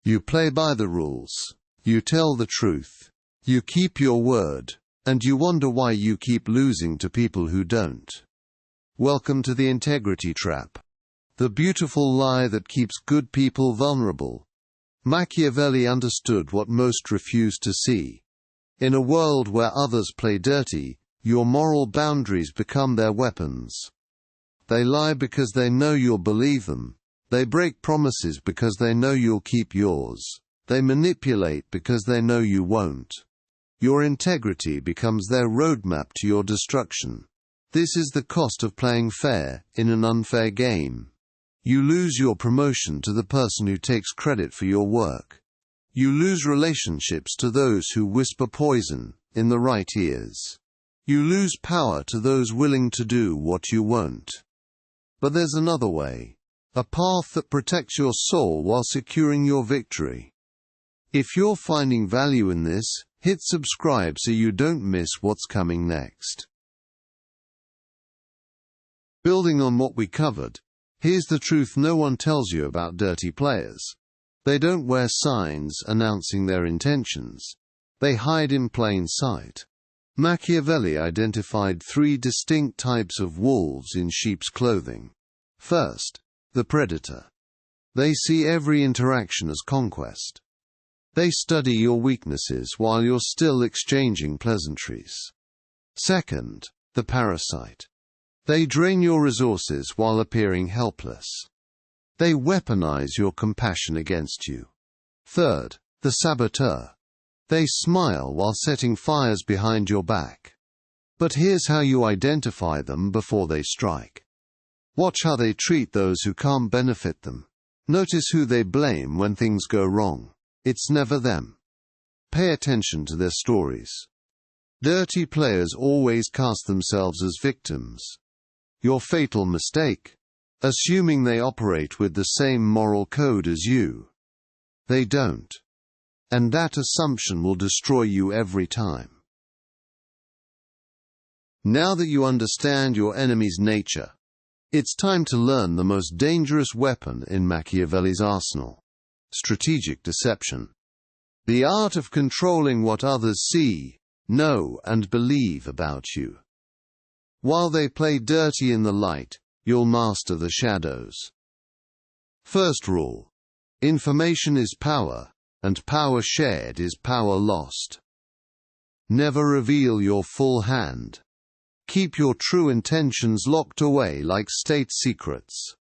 You play by the rules. You tell the truth. You keep your word, and you wonder why you keep losing to people who don't. Welcome to the integrity trap. The beautiful lie that keeps good people vulnerable. Machiavelli understood what most refuse to see. In a world where others play dirty, your moral boundaries become their weapons. They lie because they know you'll believe them. They break promises because they know you'll keep yours. They manipulate because they know you won't. Your integrity becomes their roadmap to your destruction. This is the cost of playing fair in an unfair game. You lose your promotion to the person who takes credit for your work. You lose relationships to those who whisper poison in the right ears. You lose power to those willing to do what you won't. But there's another way. A path that protects your soul while securing your victory. If you're finding value in this, hit subscribe so you don't miss what's coming next. Building on what we covered, here's the truth no one tells you about dirty players. They don't wear signs announcing their intentions. They hide in plain sight. Machiavelli identified 3 distinct types of wolves in sheep's clothing. First, the predator. They see every interaction as conquest. They study your weaknesses while you're still exchanging pleasantries. Second, the parasite. They drain your resources while appearing helpless. They weaponize your compassion against you. Third, the saboteur. They smile while setting fires behind your back. But here's how you identify them before they strike. Watch how they treat those who can't benefit them. Notice who they blame when things go wrong. It's never them. Pay attention to their stories. Dirty players always cast themselves as victims. Your fatal mistake? Assuming they operate with the same moral code as you. They don't. And that assumption will destroy you every time. Now that you understand your enemy's nature, it's time to learn the most dangerous weapon in Machiavelli's arsenal: strategic deception. The art of controlling what others see, know, and believe about you. While they play dirty in the light, you'll master the shadows. First rule: information is power, and power shared is power lost. Never reveal your full hand. Keep your true intentions locked away like state secrets.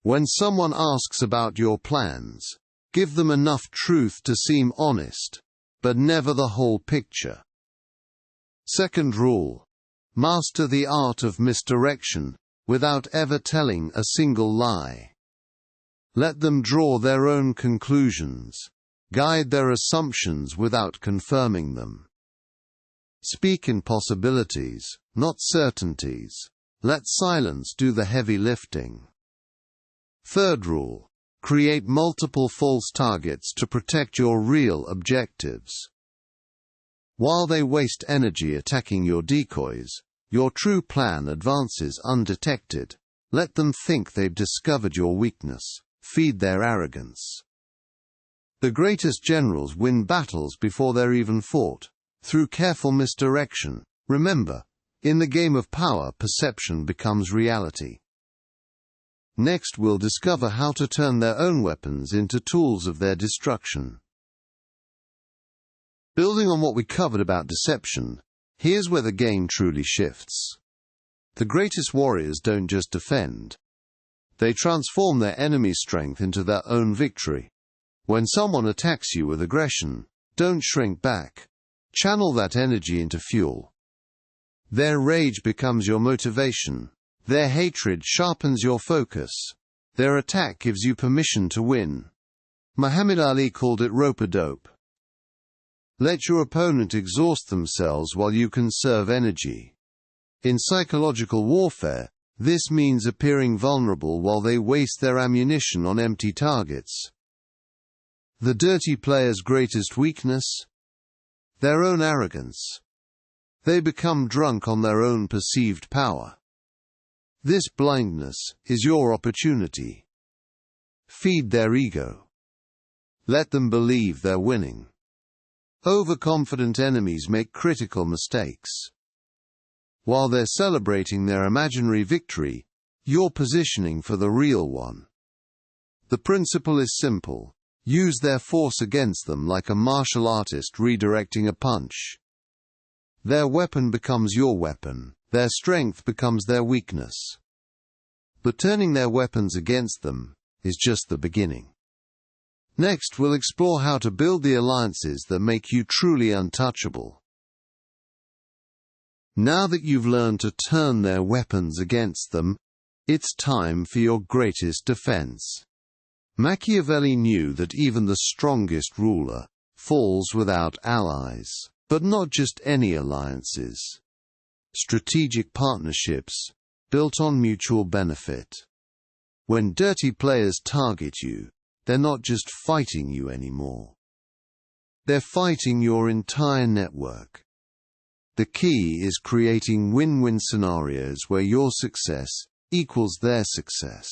When someone asks about your plans, give them enough truth to seem honest, but never the whole picture. Second rule: master the art of misdirection, without ever telling a single lie. Let them draw their own conclusions. Guide their assumptions without confirming them. Speak in possibilities, not certainties. Let silence do the heavy lifting. Third rule: create multiple false targets to protect your real objectives. While they waste energy attacking your decoys, your true plan advances undetected. Let them think they've discovered your weakness. Feed their arrogance. The greatest generals win battles before they're even fought, through careful misdirection. Remember, in the game of power, perception becomes reality. Next, we'll discover how to turn their own weapons into tools of their destruction. Building on what we covered about deception, here's where the game truly shifts. The greatest warriors don't just defend. They transform their enemy's strength into their own victory. When someone attacks you with aggression, don't shrink back. Channel that energy into fuel. Their rage becomes your motivation. Their hatred sharpens your focus. Their attack gives you permission to win. Muhammad Ali called it rope-a-dope. Let your opponent exhaust themselves while you conserve energy. In psychological warfare, this means appearing vulnerable while they waste their ammunition on empty targets. The dirty player's greatest weakness? Their own arrogance. They become drunk on their own perceived power. This blindness is your opportunity. Feed their ego. Let them believe they're winning. Overconfident enemies make critical mistakes. While they're celebrating their imaginary victory, you're positioning for the real one. The principle is simple. Use their force against them like a martial artist redirecting a punch. Their weapon becomes your weapon, their strength becomes their weakness. But turning their weapons against them is just the beginning. Next, we'll explore how to build the alliances that make you truly untouchable. Now that you've learned to turn their weapons against them, it's time for your greatest defense. Machiavelli knew that even the strongest ruler falls without allies, but not just any alliances. Strategic partnerships built on mutual benefit. When dirty players target you, they're not just fighting you anymore. They're fighting your entire network. The key is creating win-win scenarios where your success equals their success.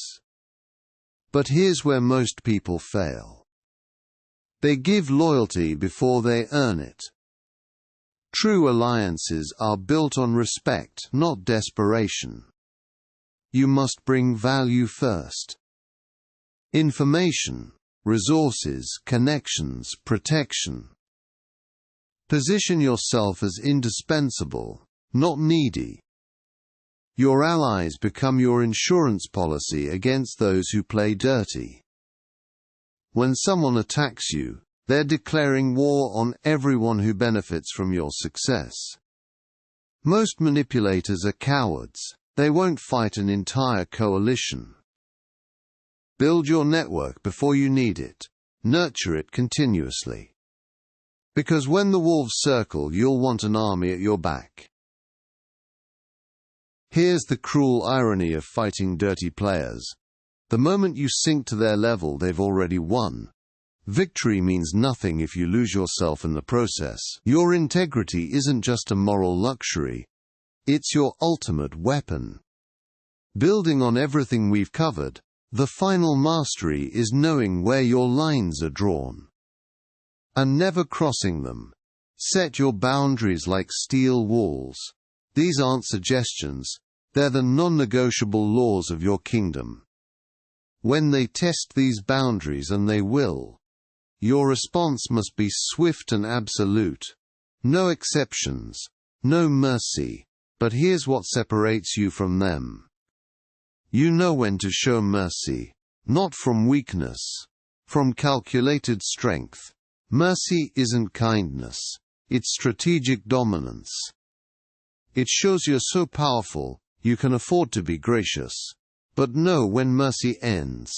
But here's where most people fail. They give loyalty before they earn it. True alliances are built on respect, not desperation. You must bring value first. Information, resources, connections, protection. Position yourself as indispensable, not needy. Your allies become your insurance policy against those who play dirty. When someone attacks you, they're declaring war on everyone who benefits from your success. Most manipulators are cowards. They won't fight an entire coalition. Build your network before you need it. Nurture it continuously. Because when the wolves circle, you'll want an army at your back. Here's the cruel irony of fighting dirty players. The moment you sink to their level, they've already won. Victory means nothing if you lose yourself in the process. Your integrity isn't just a moral luxury. It's your ultimate weapon. Building on everything we've covered, the final mastery is knowing where your lines are drawn and never crossing them. Set your boundaries like steel walls. These aren't suggestions, they're the non-negotiable laws of your kingdom. When they test these boundaries, and they will, your response must be swift and absolute. No exceptions, no mercy. But here's what separates you from them. You know when to show mercy, not from weakness, from calculated strength. Mercy isn't kindness, it's strategic dominance. It shows you're so powerful, you can afford to be gracious. But know when mercy ends.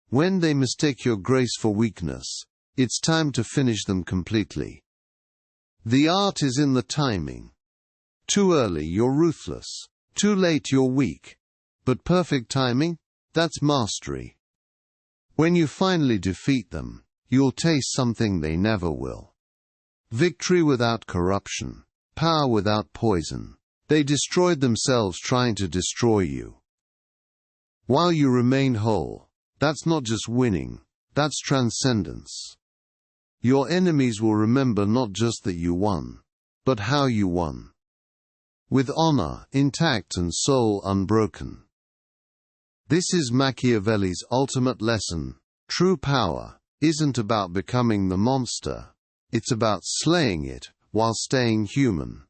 When they mistake your grace for weakness, it's time to finish them completely. The art is in the timing. Too early, you're ruthless. Too late, you're weak. But perfect timing? That's mastery. When you finally defeat them, you'll taste something they never will. Victory without corruption. Power without poison. They destroyed themselves trying to destroy you. While you remain whole, that's not just winning, that's transcendence. Your enemies will remember not just that you won, but how you won. With honor intact and soul unbroken. This is Machiavelli's ultimate lesson. True power isn't about becoming the monster, it's about slaying it while staying human.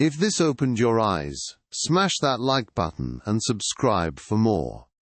If this opened your eyes, smash that like button and subscribe for more.